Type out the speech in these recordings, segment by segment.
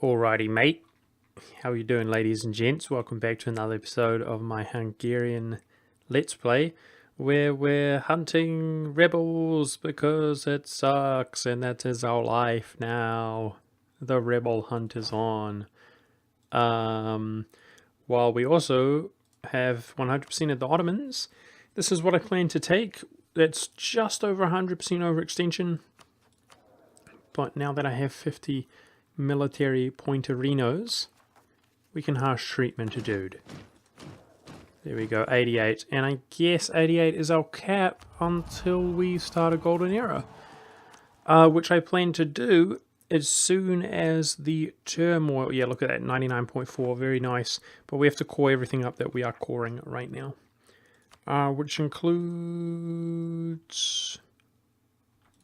Alrighty, mate. How are you doing, ladies and gents? Welcome back to another episode of my Hungarian Let's Play, where we're hunting rebels because it sucks, and that is our life now. The rebel hunt is on. While we also have 100% of the Ottomans. This is what I plan to take. That's just over 100% overextension. But now that I have 50 military pointerinos, we can harsh treatment a dude. There we go, 88. And I guess 88 is our cap until we start a golden era. Which I plan to do as soon as the turmoil... Yeah, look at that, 99.4, very nice. But we have to core everything up that we are coring right now. Which includes...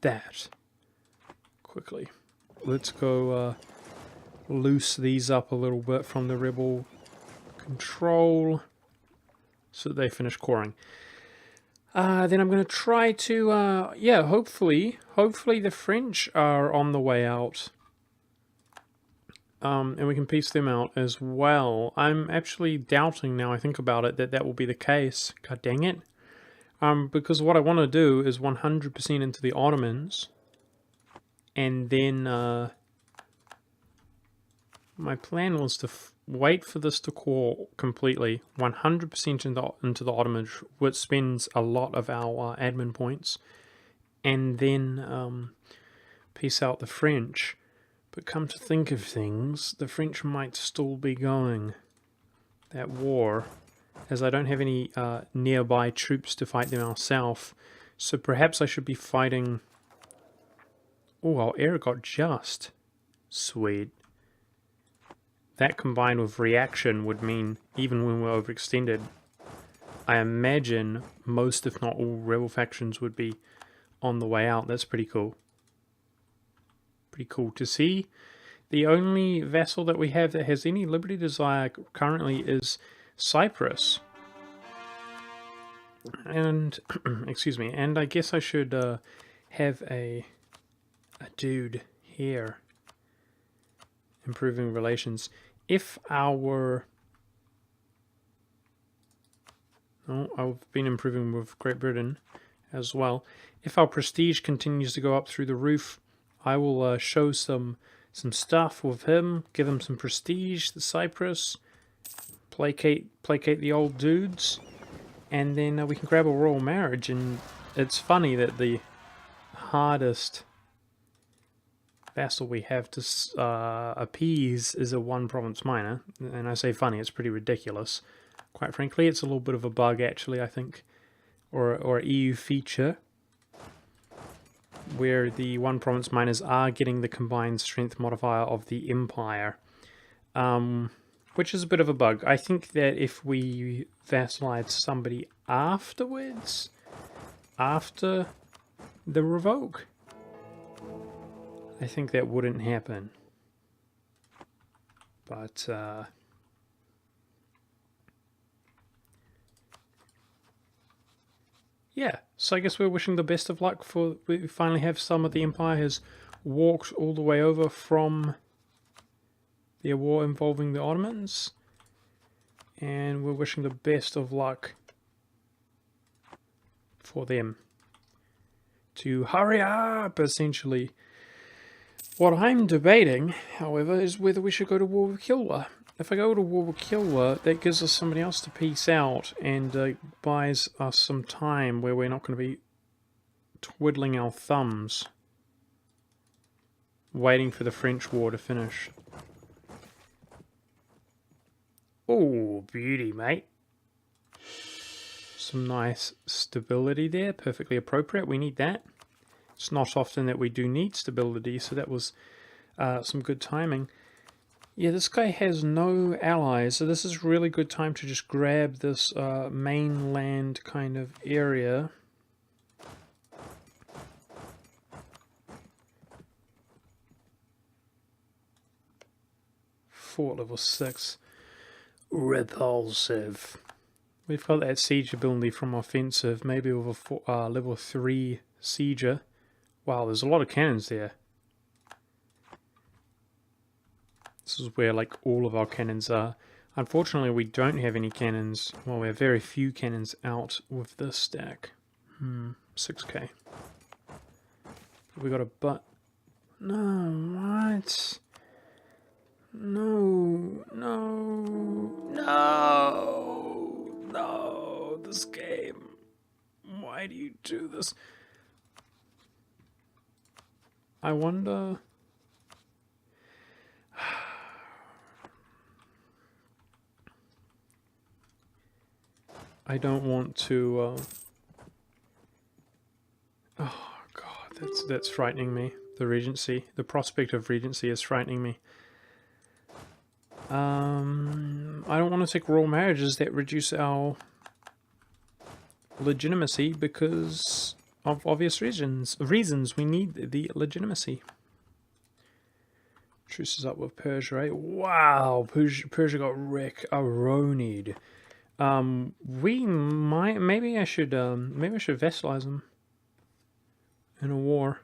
that. Quickly. Let's go loose these up a little bit from the rebel control so that they finish coring. Then I'm going to try to, hopefully the French are on the way out. And we can piece them out as well. I'm actually doubting now I think about it that will be the case. God dang it. Because what I want to do is 100% into the Ottomans. And then my plan was to wait for this to core completely, 100% into the Ottomans, which spends a lot of our admin points, and then piece out the French. But come to think of things, the French might still be going that war, as I don't have any nearby troops to fight them ourselves. So perhaps I should be fighting... Oh, our air got just. Sweet. That combined with reaction would mean, even when we're overextended, I imagine most, if not all, rebel factions would be on the way out. That's pretty cool. Pretty cool to see. The only vassal that we have that has any liberty desire currently is Cyprus. And, excuse me, and I guess I should have a dude here. Improving relations. If our... Oh, I've been improving with Great Britain as well. If our prestige continues to go up through the roof, I will show some stuff with him, give him some prestige, the Cyprus, placate the old dudes, and then we can grab a royal marriage. And it's funny that the hardest vassal we have to appease is a one province minor, and I say funny, it's pretty ridiculous. Quite frankly, it's a little bit of a bug actually, I think, or an EU feature, where the one province minors are getting the combined strength modifier of the empire, which is a bit of a bug. I think that if we vassalize somebody afterwards, after the revoke, I think that wouldn't happen. But, yeah, so I guess we're wishing the best of luck for... We finally have some of the Empire has walked all the way over from the war involving the Ottomans. And we're wishing the best of luck for them to hurry up, essentially. What I'm debating, however, is whether we should go to war with Kilwa. If I go to war with Kilwa, that gives us somebody else to peace out and buys us some time where we're not going to be twiddling our thumbs waiting for the French war to finish. Oh, beauty, mate. Some nice stability there, perfectly appropriate. We need that. It's not often that we do need stability, so that was some good timing. Yeah, this guy has no allies, so this is really good time to just grab this mainland kind of area. Fort level 6. Repulsive. We've got that siege ability from offensive, maybe with a level 3 sieger. Wow, there's a lot of cannons there. This is where like all of our cannons are. Unfortunately, we don't have any cannons. Well, we have very few cannons out with this stack. 6k. We got a butt. No, what? No, this game. Why do you do this? I wonder... I don't want to... Oh god, that's frightening me. The Regency. The prospect of Regency is frightening me. I don't want to take royal marriages that reduce our legitimacy because of obvious reasons. We need the legitimacy. Truce is up with Persia, right? Wow, Persia got wreck-a-ronied. Maybe I should vassalize them in a war.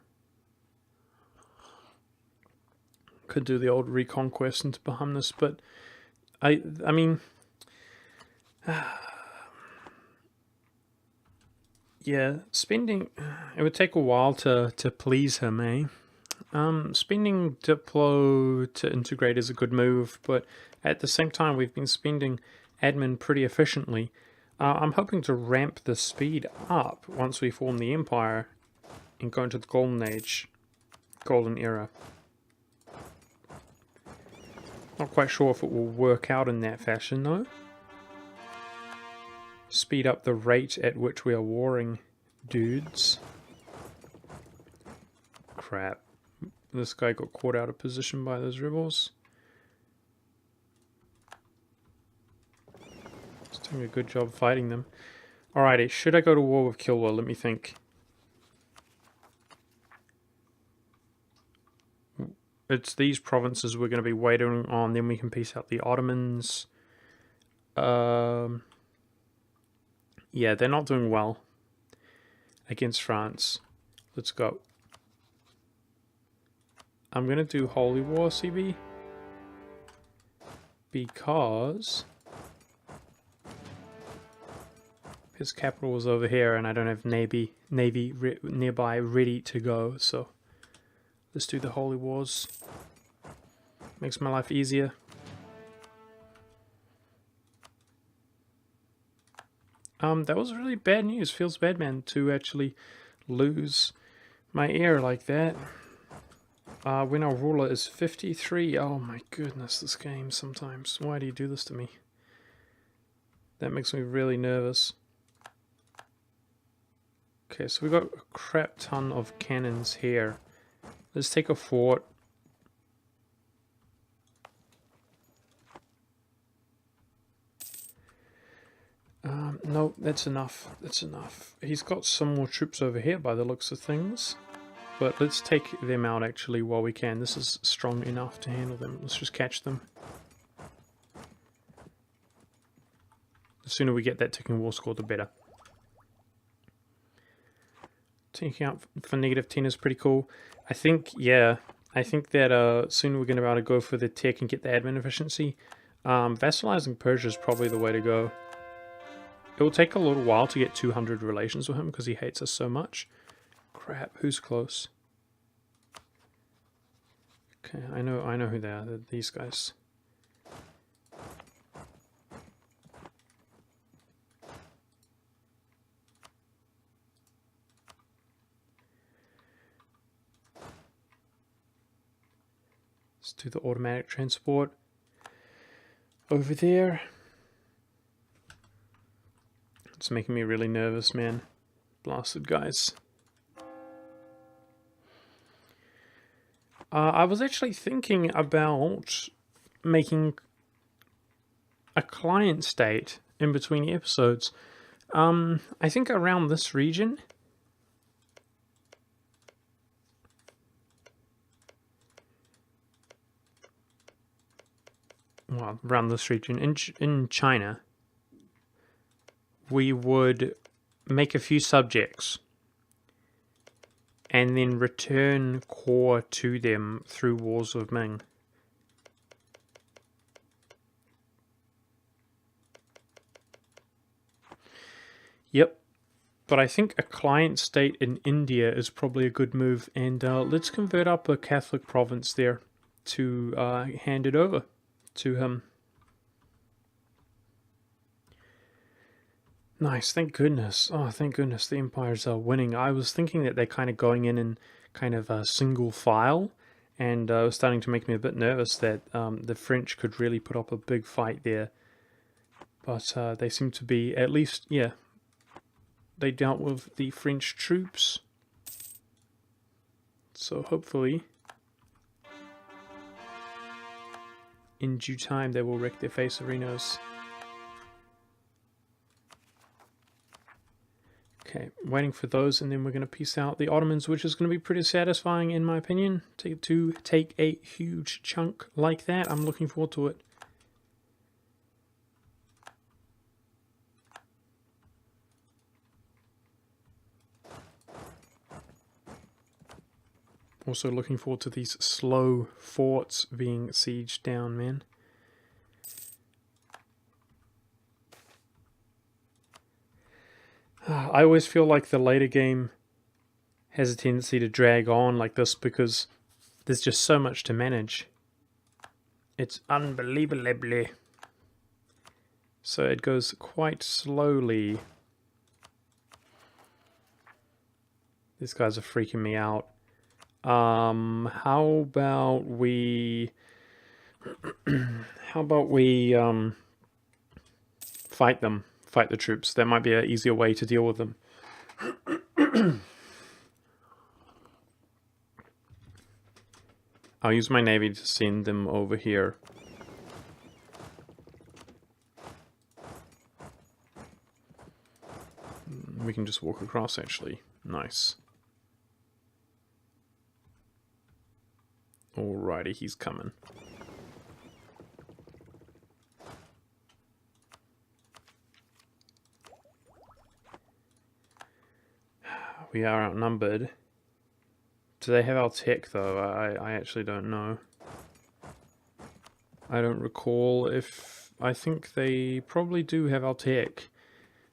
Could do the old reconquest into Bahamnis, but I mean, yeah, spending, it would take a while to please him, eh? Spending Diplo to integrate is a good move, but at the same time, we've been spending admin pretty efficiently. I'm hoping to ramp the speed up once we form the Empire and go into the Golden Era. Not quite sure if it will work out in that fashion, though. Speed up the rate at which we are warring dudes. Crap. This guy got caught out of position by those rebels. He's doing a good job fighting them. Alrighty, should I go to war with Kilwa? Let me think. It's these provinces we're going to be waiting on, then we can piece out the Ottomans. Yeah, they're not doing well against France. Let's go. I'm going to do Holy War, CB. Because his capital was over here and I don't have navy nearby ready to go, so let's do the Holy Wars. Makes my life easier. That was really bad news. Feels bad, man, to actually lose my heir like that. When our ruler is 53. Oh my goodness, this game sometimes. Why do you do this to me? That makes me really nervous. Okay, so we got a crap ton of cannons here. Let's take a fort. No, that's enough. That's enough. He's got some more troops over here by the looks of things. But let's take them out actually while we can. This is strong enough to handle them. Let's just catch them. The sooner we get that ticking war score, the better. Taking out for -10 is pretty cool. I think, yeah, I think that soon we're going to be able to go for the tech and get the admin efficiency. Vassalizing Persia is probably the way to go. It will take a little while to get 200 relations with him because he hates us so much. Crap, who's close? Okay, I know who they are. They're these guys. Let's do the automatic transport over there. It's making me really nervous, man. Blasted guys. I was actually thinking about making a client state in between episodes. I think around this region. Well, around this region in China, we would make a few subjects and then return core to them through Wars of Ming. Yep. But I think a client state in India is probably a good move, and let's convert up a Catholic province there to hand it over to him. Nice, thank goodness. Oh, thank goodness the Empires are winning. I was thinking that they're kind of going in kind of a single file, and it was starting to make me a bit nervous that the French could really put up a big fight there. But they seem to be, at least, yeah, they dealt with the French troops. So hopefully, in due time, they will wreck their face arenas. Okay, waiting for those, and then we're going to piece out the Ottomans, which is going to be pretty satisfying, in my opinion, to take a huge chunk like that. I'm looking forward to it. Also looking forward to these slow forts being sieged down, man. I always feel like the later game has a tendency to drag on like this because there's just so much to manage. It's unbelievable. So it goes quite slowly. These guys are freaking me out. How about we fight them? Fight the troops. That might be an easier way to deal with them. I'll use my navy to send them over here. We can just walk across, actually. Nice. Alrighty, he's coming. We are outnumbered. Do they have our tech, though? I actually don't know. I don't recall if... I think they probably do have our tech.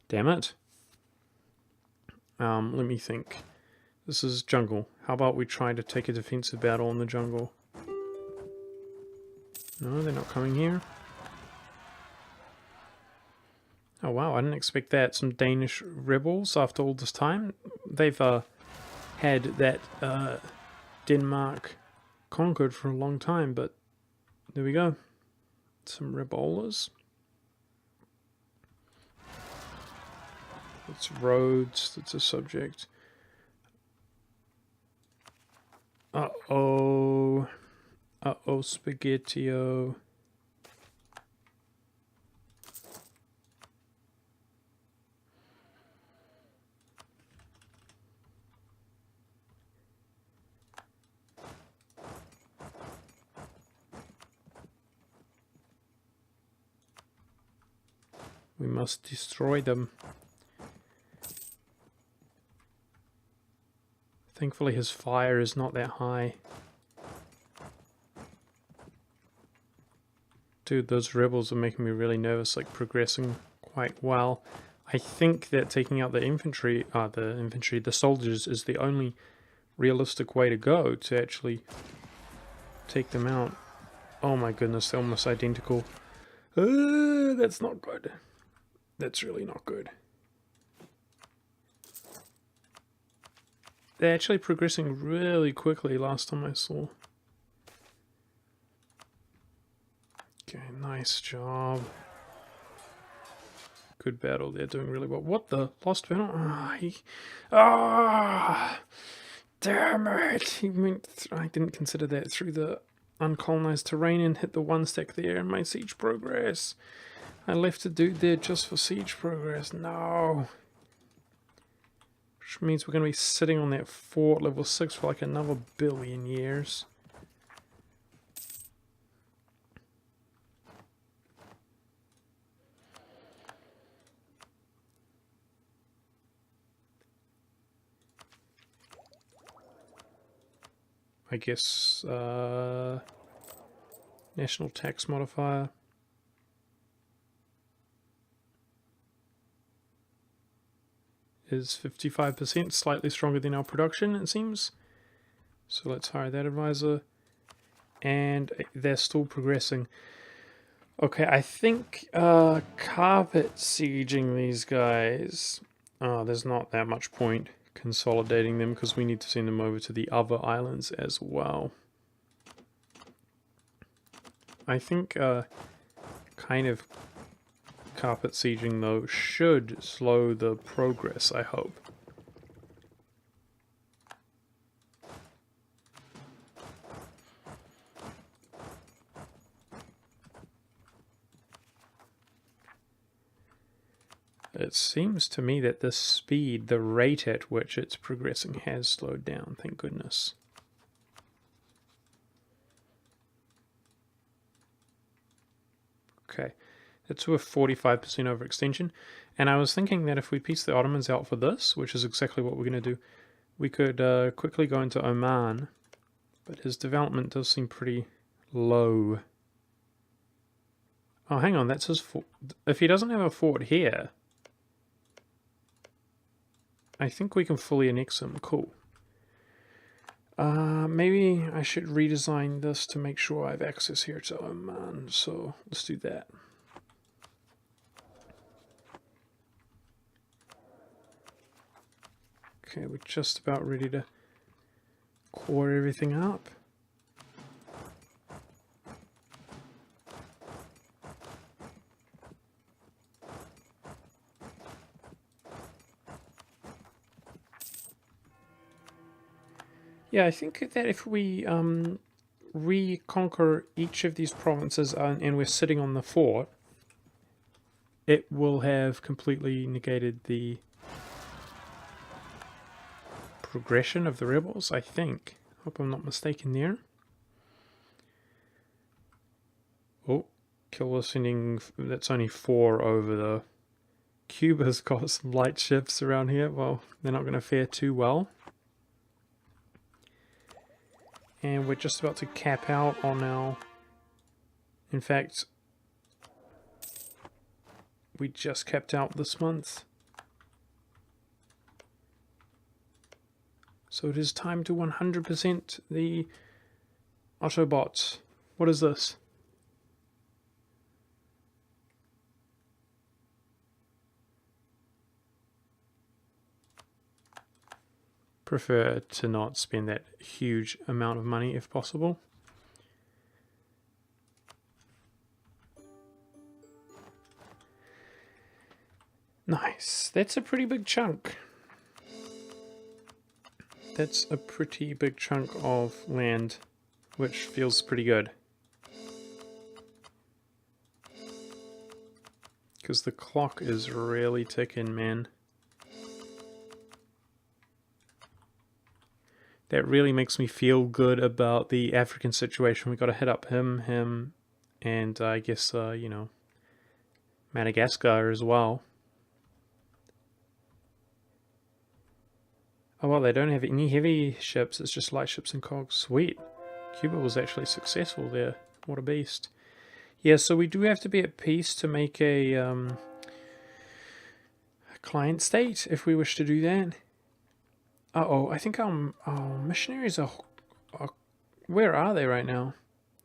Damn it. Let me think. This is jungle. How about we try to take a defensive battle in the jungle? No, they're not coming here. Oh wow, I didn't expect that. Some Danish rebels after all this time. They've had that Denmark conquered for a long time, but there we go. Some rebelers. It's roads that's a subject. Uh-oh. Uh-oh, Spaghetti-O. We must destroy them. Thankfully his fire is not that high. Dude, those rebels are making me really nervous, like progressing quite well. I think that taking out the infantry, the soldiers is the only realistic way to go to actually take them out. Oh my goodness, they're almost identical. That's not good. That's really not good. They're actually progressing really quickly last time I saw. Okay, nice job. Good battle, they're doing really well. What the? Lost battle? Damn it! I didn't consider that through the uncolonized terrain and hit the one stack there in my siege progress. I left a dude there just for siege progress. No. Which means we're going to be sitting on that fort level 6 for like another billion years. I guess national tax modifier. is 55%, slightly stronger than our production, it seems. So let's hire that advisor. And they're still progressing. Okay, I think carpet sieging these guys. There's not that much point consolidating them because we need to send them over to the other islands as well. I think kind of carpet sieging though should slow the progress, I hope. It seems to me that the speed, the rate at which it's progressing has slowed down, thank goodness. Okay, that's with 45% overextension. And I was thinking that if we piece the Ottomans out for this, which is exactly what we're going to do, we could quickly go into Oman, but his development does seem pretty low. Oh, hang on, that's his fort. If he doesn't have a fort here, I think we can fully annex him. Cool. Maybe I should redesign this to make sure I have access here to Oman, so let's do that. Okay, we're just about ready to core everything up. Yeah, I think that if we reconquer each of these provinces and we're sitting on the fort, it will have completely negated the progression of the rebels, I think. Hope I'm not mistaken there. Oh, Kill sending, that's only 4 over the... Cuba's got some light ships around here. Well, they're not going to fare too well. And we're just about to cap out on our... In fact, we just capped out this month. So it is time to 100% the Autobots. What is this? Prefer to not spend that huge amount of money if possible. Nice. That's a pretty big chunk. That's a pretty big chunk of land, which feels pretty good. Because the clock is really ticking, man. That really makes me feel good about the African situation. We got to hit up him, and I guess, you know, Madagascar as well. Oh well, they don't have any heavy ships, it's just light ships and cogs. Sweet. Cuba was actually successful there. What a beast. Yeah, so we do have to be at peace to make a client state if we wish to do that. Uh-oh, I think our missionaries are... Where are they right now?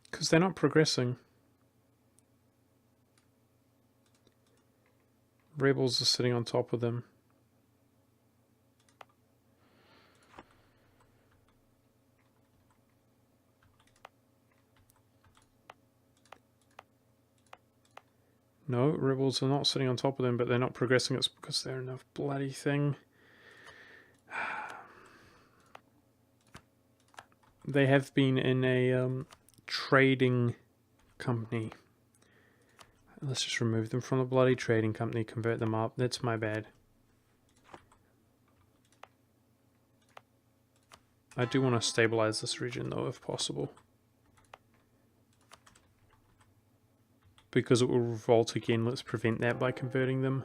Because they're not progressing. Rebels are sitting on top of them. No, rebels are not sitting on top of them, but they're not progressing. It's because they're in a bloody thing. They have been in a trading company. Let's just remove them from the bloody trading company, convert them up. That's my bad. I do want to stabilize this region though, if possible. Because it will revolt again, let's prevent that by converting them.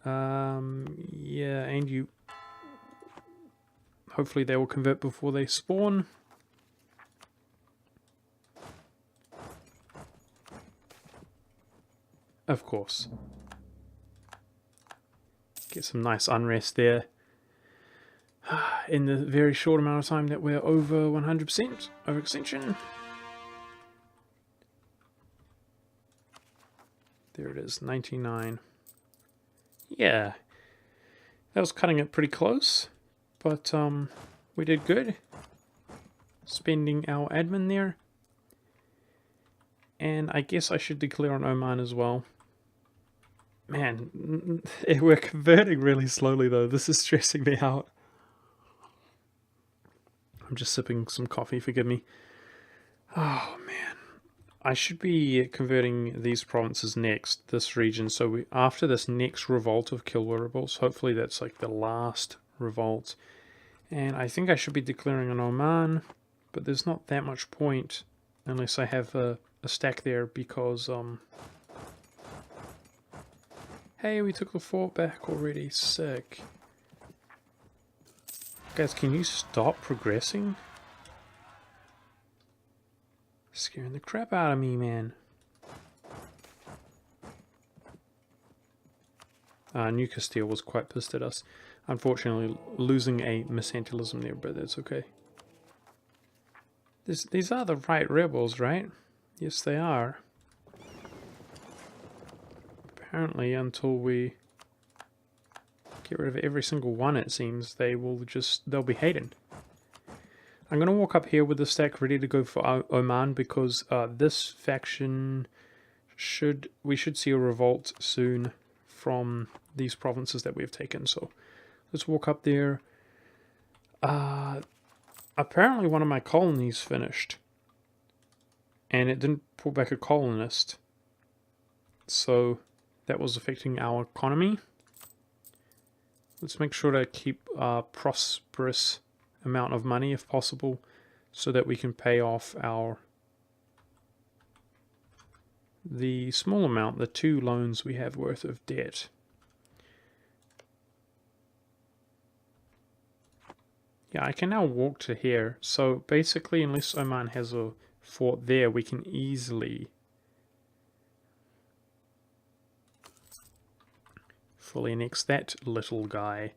Yeah, and you... Hopefully they will convert before they spawn. Of course. Get some nice unrest there. In the very short amount of time that we're over 100% overextension. There it is, 99. Yeah, that was cutting it pretty close, but we did good. Spending our admin there. And I guess I should declare on Oman as well. Man, we're converting really slowly though. This is stressing me out. I'm just sipping some coffee, forgive me. Oh man. I should be converting these provinces next, this region. So after this next revolt of Kilwa rebels, hopefully that's like the last revolt. And I think I should be declaring on Oman, but there's not that much point unless I have a stack there because hey, we took the fort back already. Sick. Guys, can you stop progressing? Scaring the crap out of me, man. New Castile was quite pissed at us. Unfortunately, losing a mercantilism there, but that's okay. These are the right rebels, right? Yes, they are. Apparently, until we get rid of every single one, it seems, they'll be hated. I'm going to walk up here with the stack ready to go for Oman because this faction we should see a revolt soon from these provinces that we've taken. So let's walk up there. Apparently one of my colonies finished and it didn't pull back a colonist. So that was affecting our economy. Let's make sure to keep a prosperous amount of money if possible so that we can pay off the small amount, the 2 loans we have worth of debt. Yeah, I can now walk to here. So basically, unless Oman has a fort there, we can easily fully annex that little guy.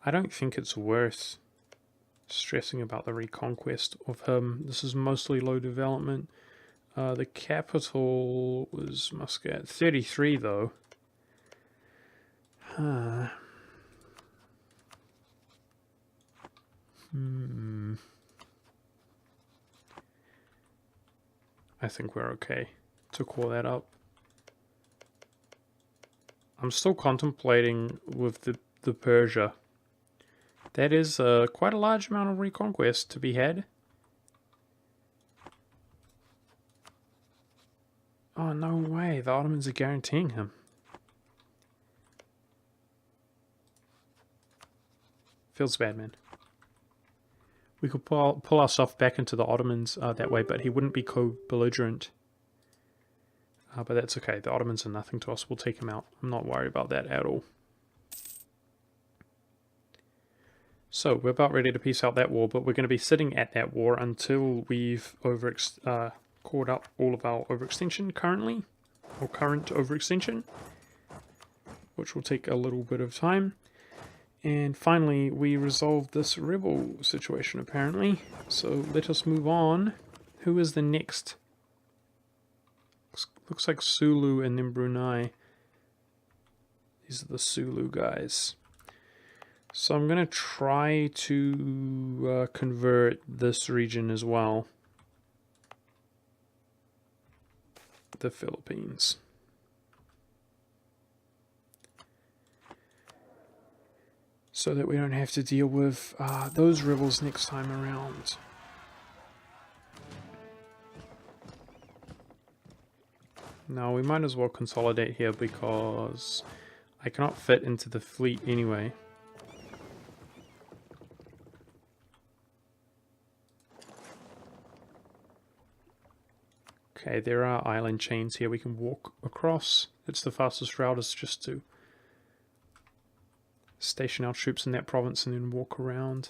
I don't think it's worth stressing about the reconquest of him. This is mostly low development. The capital was Muscat. 33 though. I think we're okay to call that up. I'm still contemplating with the Persia. That is quite a large amount of reconquest to be had. Oh, no way. The Ottomans are guaranteeing him. Feels bad, man. We could pull our stuff back into the Ottomans that way, but he wouldn't be co-belligerent. But that's okay. The Ottomans are nothing to us. We'll take him out. I'm not worried about that at all. So, we're about ready to peace out that war, but we're going to be sitting at that war until we've caught up all of our overextension currently, or current overextension, which will take a little bit of time. And finally, we resolved this rebel situation, apparently. So, let us move on. Who is the next? Looks like Sulu and then Brunei. These are the Sulu guys. So I'm going to try to convert this region as well. The Philippines. So that we don't have to deal with those rebels next time around. Now we might as well consolidate here because I cannot fit into the fleet anyway. Okay, there are island chains here we can walk across. It's the fastest route is just to station our troops in that province and then walk around.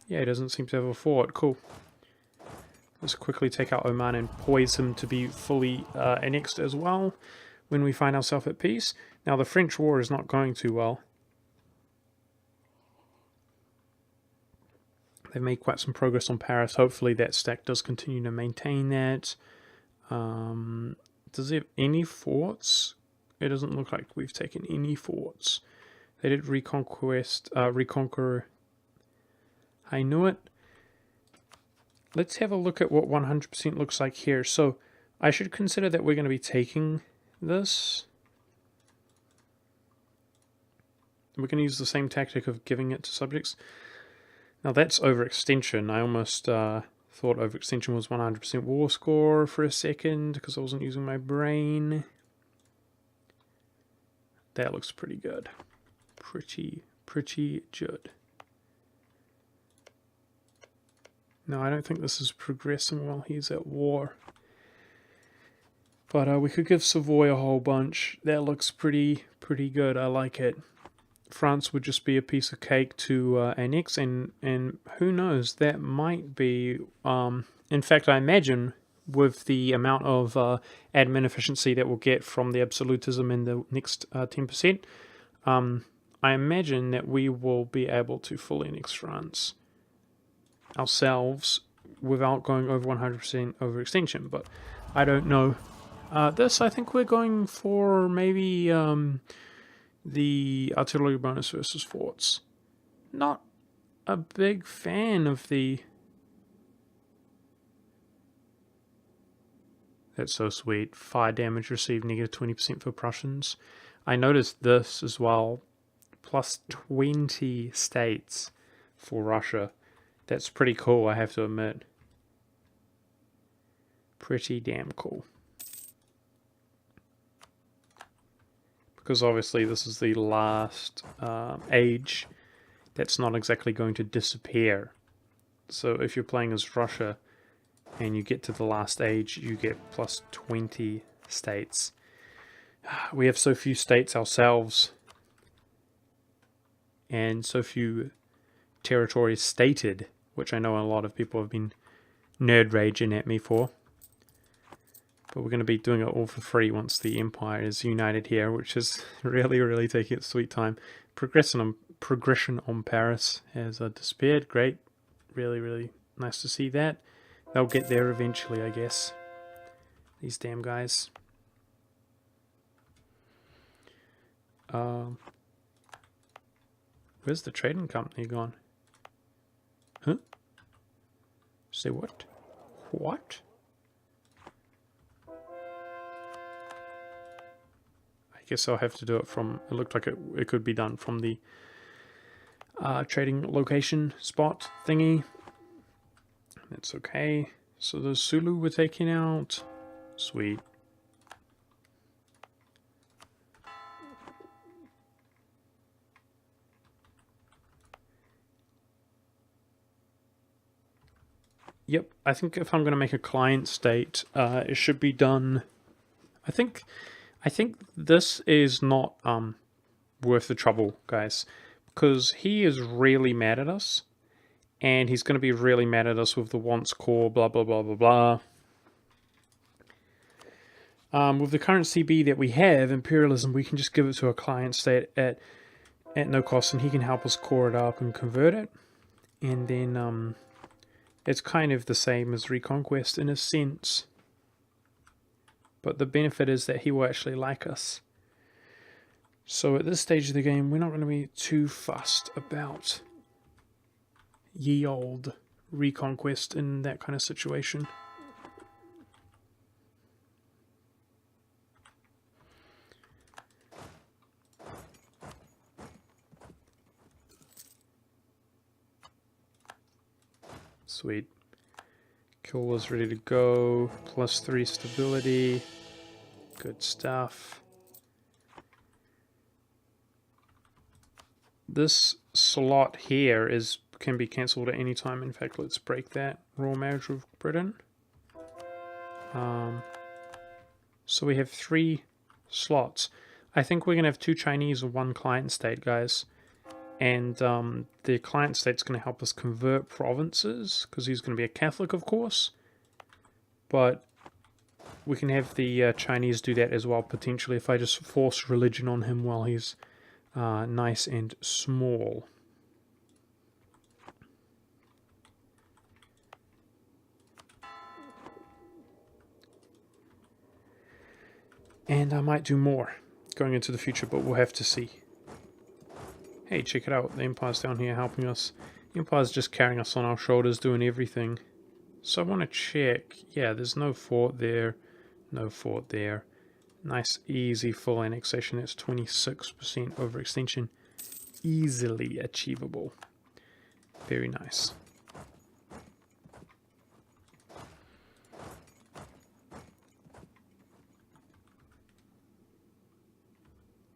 Yeah, he doesn't seem to have a fort. Cool. Let's quickly take out Oman and poise him to be fully annexed as well when we find ourselves at peace. Now, the French war is not going too well. They've made quite some progress on Paris. Hopefully that stack does continue to maintain that. Does it have any forts? It doesn't look like we've taken any forts. They did reconquer I knew it. Let's have a look at what 100% looks like here. So I should consider that we're going to be taking this. We're going to use the same tactic of giving it to subjects. Now that's overextension. I almost thought overextension was 100% war score for a second because I wasn't using my brain. That looks pretty good. Pretty good. No, I don't think this is progressing while he's at war. But we could give Savoy a whole bunch. That looks pretty good. I like it. France would just be a piece of cake to annex, and who knows, that might be... in fact, I imagine with the amount of admin efficiency that we'll get from the absolutism in the next 10%, I imagine that we will be able to fully annex France ourselves without going over 100% overextension, but I don't know. This, I think we're going for maybe the artillery bonus versus forts. Not a big fan of the... That's so sweet. Fire damage received negative 20% for Prussians. I noticed this as well. Plus 20 states for Russia. That's pretty cool, I have to admit. Pretty damn cool. Because obviously this is the last age that's not exactly going to disappear. So if you're playing as Russia and you get to the last age, you get plus 20 states. We have so few states ourselves, and so few territories stated, which I know a lot of people have been nerd raging at me for. But we're going to be doing it all for free once the Empire is united here, which is really taking its sweet time. Progression on Paris has disappeared. Great. Really nice to see that. They'll get there eventually, I guess. These damn guys. Where's the trading company gone? Huh? Say what? What? I guess I'll have to do it from... It looked like it could be done from the trading location spot thingy. That's okay. So the Sulu were taken out. Sweet. Yep, I think if I'm going to make a client state, it should be done... I think this is not worth the trouble, guys, because he is really mad at us, and he's going to be really mad at us with the wants core, blah, blah, blah, blah, blah. With the current CB that we have, Imperialism, we can just give it to a client state at no cost, and he can help us core it up and convert it. And then it's kind of the same as Reconquest in a sense. But the benefit is that he will actually like us. So at this stage of the game, we're not going to be too fussed about ye old Reconquest in that kind of situation. Sweet. Kill was ready to go. +3 stability. Good stuff. This slot here can be cancelled at any time. In fact, let's break that. Royal marriage with Britain. So we have 3 slots. I think we're going to have 2 Chinese and 1 client state, guys. And the client state's going to help us convert provinces, because he's going to be a Catholic, of course. but we can have the Chinese do that as well, potentially, if I just force religion on him while he's nice and small. And I might do more going into the future, but we'll have to see. Hey, check it out. The Empire's down here helping us. The Empire's just carrying us on our shoulders, doing everything. So I want to check. Yeah, there's no fort there. No fort there. Nice, easy full annexation. That's 26% overextension. Easily achievable. Very nice.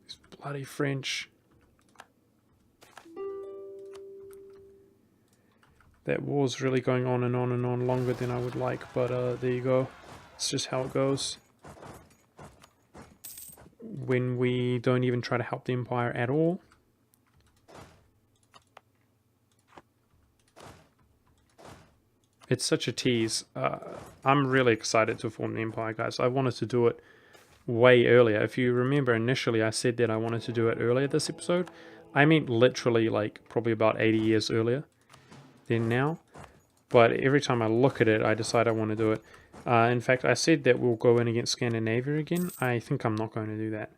These bloody French. That war's really going on and on and on, longer than I would like, but there you go. It's just how it goes. When we don't even try to help the Empire at all. It's such a tease. I'm really excited to form the Empire, guys. I wanted to do it way earlier. If you remember, initially I said that I wanted to do it earlier this episode. I meant literally like probably about 80 years earlier than now. But every time I look at it, I decide I want to do it. In fact, I said that we'll go in against Scandinavia again. I think I'm not going to do that.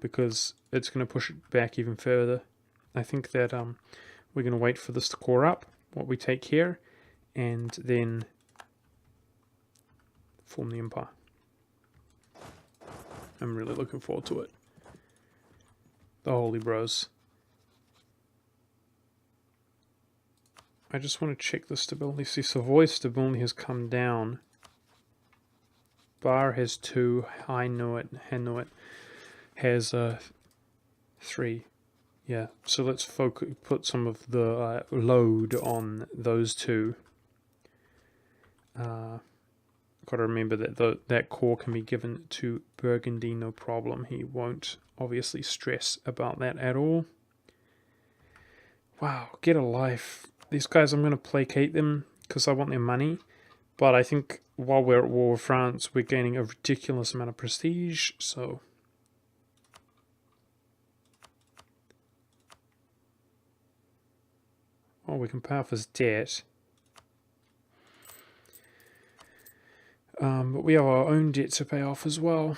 Because it's going to push it back even further. I think that we're going to wait for this to core up, what we take here, and then form the Empire. I'm really looking forward to it. The Holy Bros. I just want to check the stability. See, Savoy's stability has come down. Bar has 2. Hanuit has 3. Yeah, so let's put some of the load on those 2. Got to remember that that core can be given to Burgundy, no problem. He won't obviously stress about that at all. Wow, get a life. These guys, I'm going to placate them because I want their money. But I think while we're at war with France, we're gaining a ridiculous amount of prestige, so... Oh, we can pay off his debt. But we have our own debt to pay off as well.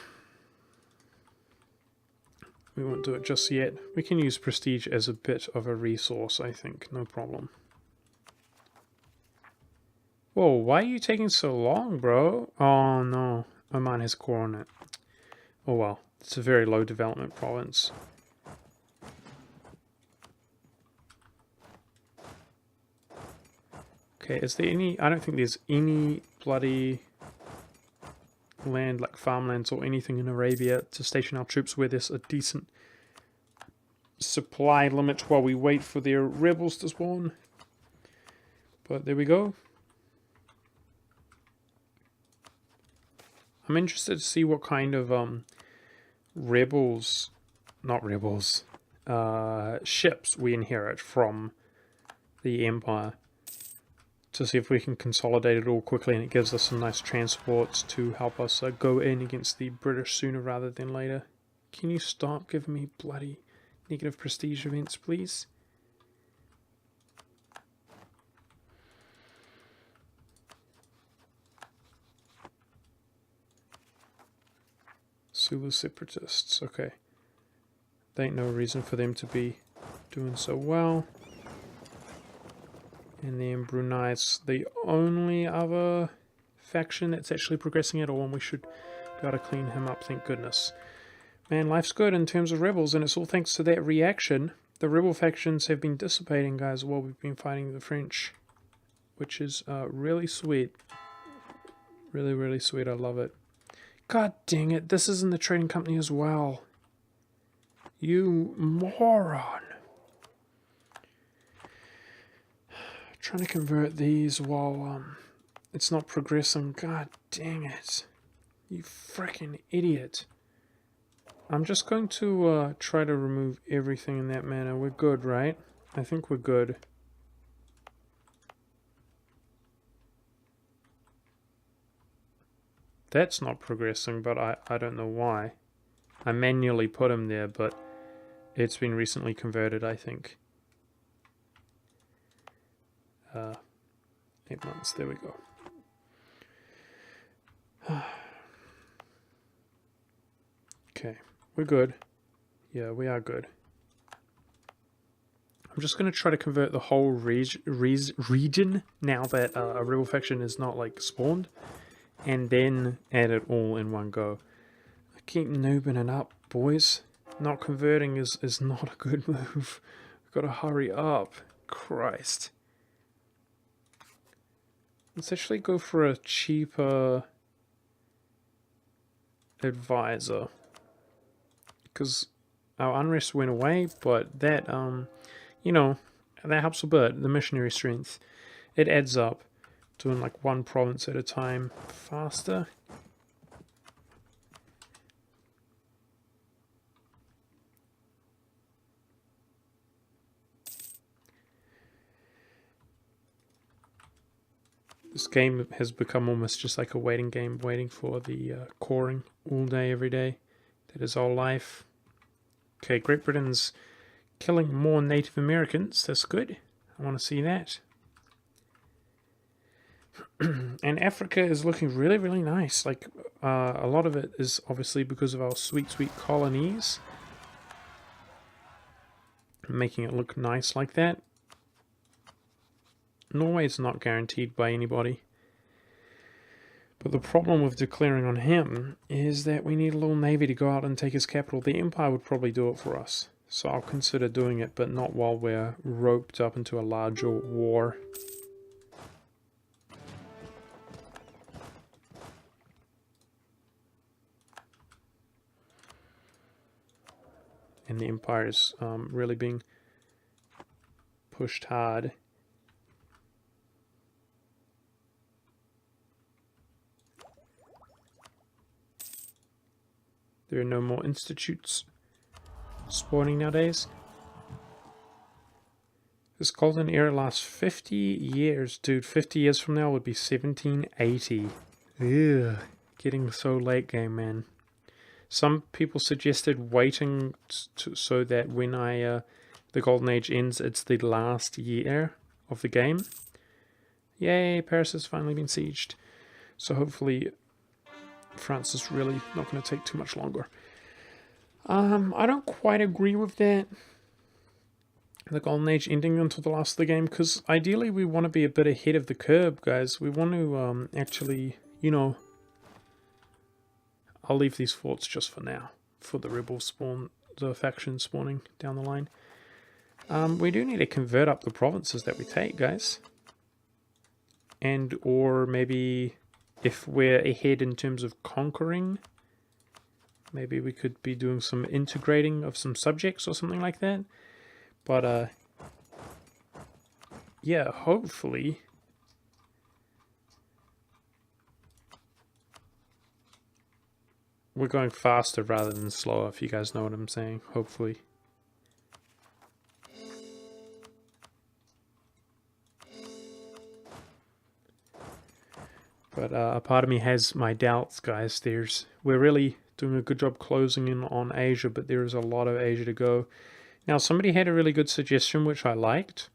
We won't do it just yet. We can use prestige as a bit of a resource, I think. No problem. Whoa, why are you taking so long, bro? Oh, no. Oman has core on it. Oh, well. It's a very low development province. Okay, is there any... I don't think there's any bloody land, like farmlands or anything in Arabia to station our troops where there's a decent supply limit while we wait for their rebels to spawn. But there we go. I'm interested to see what kind of ships we inherit from the Empire, to see if we can consolidate it all quickly and it gives us some nice transports to help us go in against the British sooner rather than later. Can you stop giving me bloody negative prestige events, please? Sulu separatists, okay. There ain't no reason for them to be doing so well. And then Brunei's the only other faction that's actually progressing at all, and we should be able to clean him up, thank goodness. Man, life's good in terms of rebels, and it's all thanks to that reaction. The rebel factions have been dissipating, guys, while we've been fighting the French, which is really sweet. Really, really sweet. I love it. God dang it, this is in the trading company as well. You moron. Trying to convert these while it's not progressing. God dang it. You freaking idiot. I'm just going to try to remove everything in that manner. We're good, right? I think we're good. That's not progressing, but I don't know why. I manually put him there, but it's been recently converted, I think. 8 months, there we go. Okay, we're good. Yeah, we are good. I'm just going to try to convert the whole region now that a rebel faction is not like spawned, and then add it all in one go. I keep noobing it up, boys. Not converting is not a good move. We've got to hurry up. Christ. Let's actually go for a cheaper advisor, because our unrest went away, but that you know, that helps a bit. The missionary strength, it adds up, doing like one province at a time faster. This game has become almost just like a waiting game, waiting for the coring all day, every day. That is our life. Okay, Great Britain's killing more Native Americans. That's good. I want to see that. And Africa is looking really, really nice. Like, a lot of it is obviously because of our sweet, sweet colonies. Making it look nice like that. Norway is not guaranteed by anybody. But the problem with declaring on him is that we need a little navy to go out and take his capital. The Empire would probably do it for us. So I'll consider doing it, but not while we're roped up into a larger war. And the Empire is really being pushed hard. There are no more institutes spawning nowadays. This golden era lasts 50 years. Dude, 50 years from now would be 1780. Ugh, getting so late game, man. Some people suggested waiting so that when the golden age ends, it's the last year of the game. Yay, Paris has finally been sieged. So hopefully France is really not going to take too much longer. I don't quite agree with that. The golden age ending until the last of the game, because ideally we want to be a bit ahead of the curve, guys. We want to actually, you know, I'll leave these forts just for now, for the rebel spawn, the faction spawning down the line. We do need to convert up the provinces that we take, guys. And or maybe if we're ahead in terms of conquering, maybe we could be doing some integrating of some subjects or something like that. But yeah, hopefully we're going faster rather than slower, if you guys know what I'm saying. Hopefully. But a part of me has my doubts, guys. We're really doing a good job closing in on Asia, but there is a lot of Asia to go. Now, somebody had a really good suggestion, which I liked,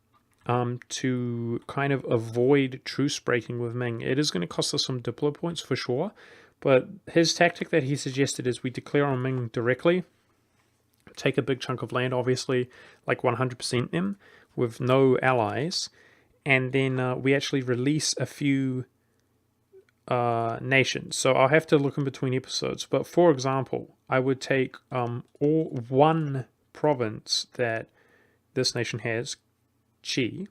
to kind of avoid truce breaking with Ming. It is going to cost us some Diplo points for sure, but his tactic that he suggested is we declare on Ming directly, take a big chunk of land, obviously, like 100% them, with no allies, and then we actually release a few nations. So I'll have to look in between episodes, but for example, I would take one province that this nation has, Chi,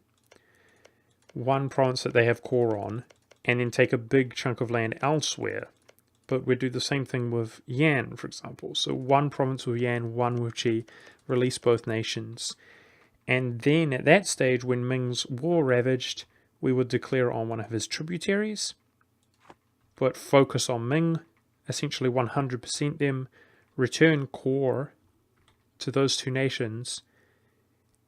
one province that they have core on, and then take a big chunk of land elsewhere. But we'd do the same thing with Yan, for example. So one province with Yan, one with Chi, release both nations. And then at that stage, when Ming's war ravaged, we would declare on one of his tributaries, but focus on Ming, essentially 100% them, return core to those two nations,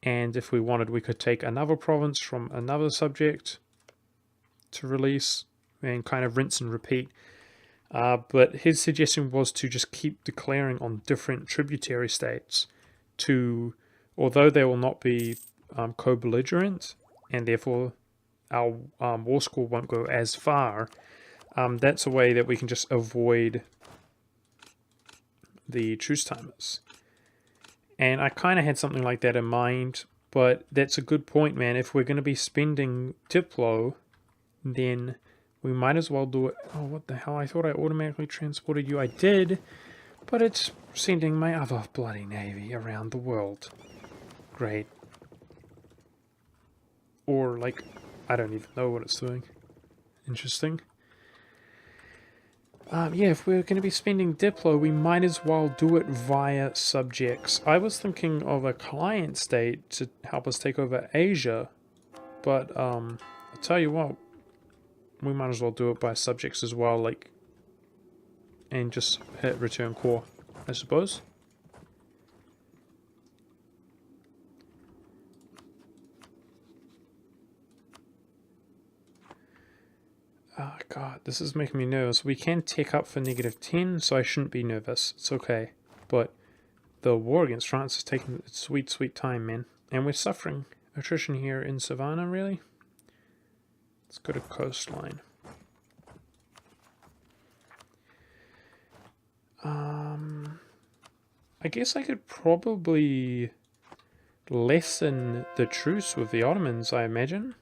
and if we wanted, we could take another province from another subject to release and kind of rinse and repeat. But his suggestion was to just keep declaring on different tributary states to, although they will not be co-belligerent, and therefore our war score won't go as far, that's a way that we can just avoid the truce timers. And I kind of had something like that in mind, but that's a good point, man. If we're going to be spending Diplo, then we might as well do it. Oh, what the hell? I thought I automatically transported you. I did, but it's sending my other bloody navy around the world. Great. Or, like, I don't even know what it's doing. Interesting. Yeah, if we're going to be spending Diplo, we might as well do it via subjects. I was thinking of a client state to help us take over Asia, but I'll tell you what, we might as well do it by subjects as well, like, and just hit return core, I suppose. Oh god, this is making me nervous. We can take up for -10, so I shouldn't be nervous. It's okay. But the war against France is taking its sweet, sweet time, man. And we're suffering attrition here in Savannah, really. Let's go to coastline. I guess I could probably lessen the truce with the Ottomans, I imagine,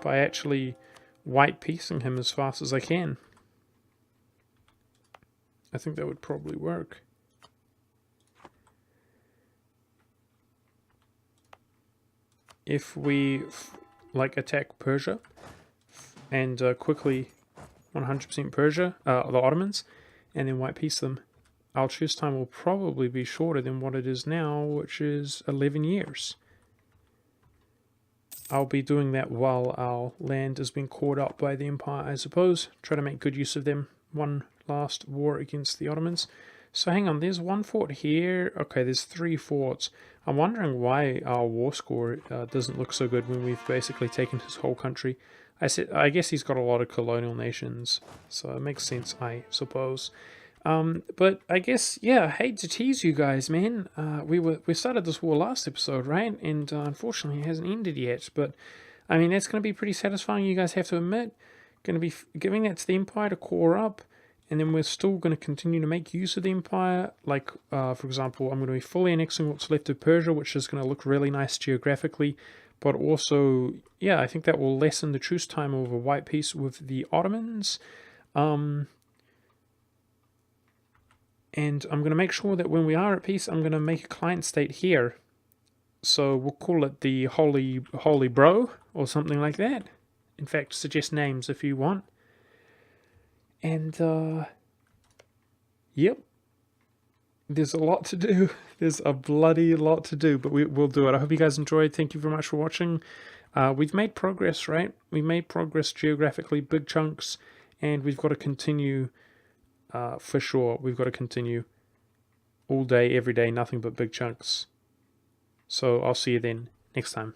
by actually white piecing him as fast as I can. I think that would probably work. If we like attack Persia and quickly 100% Persia, the Ottomans, and then white piece them, our truce time will probably be shorter than what it is now, which is 11 years. I'll be doing that while our land has been caught up by the Empire, I suppose. Try to make good use of them. One last war against the Ottomans. So hang on, there's one fort here. Okay, there's 3 forts. I'm wondering why our war score doesn't look so good when we've basically taken his whole country. I guess he's got a lot of colonial nations, so it makes sense, I suppose. But I guess, yeah, I hate to tease you guys, man. We started this war last episode, right? And unfortunately, it hasn't ended yet. But I mean, that's going to be pretty satisfying. You guys have to admit, going to be giving that to the Empire to core up, and then we're still going to continue to make use of the Empire. Like, for example, I'm going to be fully annexing what's left of Persia, which is going to look really nice geographically. But also, yeah, I think that will lessen the truce time of a white peace with the Ottomans. And I'm going to make sure that when we are at peace, I'm going to make a client state here. So we'll call it the Holy Bro or something like that. In fact, suggest names if you want. And, yep. There's a lot to do. There's a bloody lot to do, but we'll do it. I hope you guys enjoyed. Thank you very much for watching. We've made progress, right? We made progress geographically, big chunks, and we've got to continue... for sure, we've got to continue all day, every day, nothing but big chunks. So I'll see you then next time.